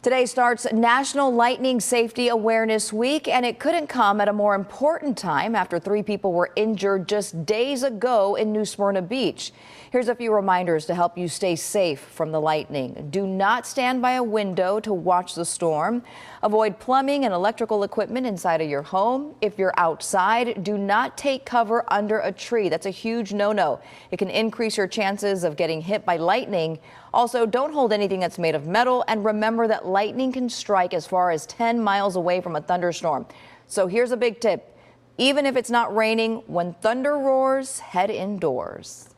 Today starts National Lightning Safety Awareness Week, and it couldn't come at a more important time after 3 people were injured just days ago in New Smyrna Beach. Here's a few reminders to help you stay safe from the lightning. Do not stand by a window to watch the storm. Avoid plumbing and electrical equipment inside of your home. If you're outside, do not take cover under a tree. That's a huge no-no. It can increase your chances of getting hit by lightning. Also, don't hold anything that's made of metal, and remember that lightning can strike as far as 10 miles away from a thunderstorm. So here's a big tip. Even if it's not raining, when thunder roars, head indoors.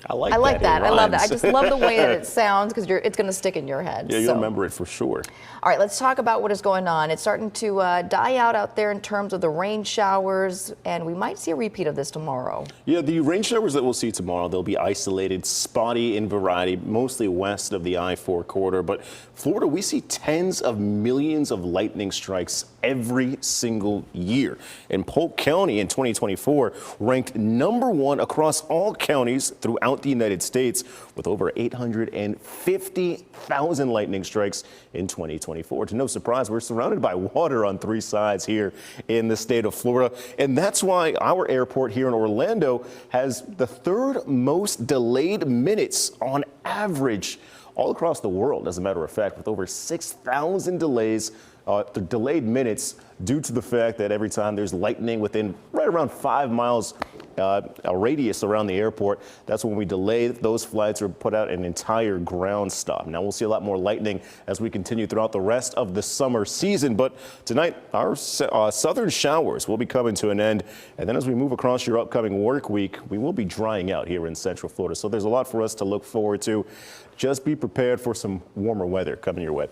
I like that. I love that. I just love the way that it sounds because it's going to stick in your head. Yeah, you'll remember it for sure. All right, let's talk about what is going on. It's starting to die out there in terms of the rain showers, and we might see a repeat of this tomorrow. Yeah, the rain showers that we'll see tomorrow, they'll be isolated, spotty in variety, mostly west of the I-4 corridor. But Florida, we see tens of millions of lightning strikes every single year. And Polk County in 2024 ranked #1 across all counties throughout the United States with over 850,000 lightning strikes in 2024. To no surprise, we're surrounded by water on 3 sides here in the state of Florida. And that's why our airport here in Orlando has the 3rd most delayed minutes on average all across the world, as a matter of fact, with over 6,000 delayed minutes due to the fact that every time there's lightning within right around 5 miles a radius around the airport, that's when we delay those flights or put out an entire ground stop. Now we'll see a lot more lightning as we continue throughout the rest of the summer season, but tonight our southern showers will be coming to an end, and then as we move across your upcoming work week, we will be drying out here in Central Florida. So there's a lot for us to look forward to. Just be prepared for some warmer weather coming your way.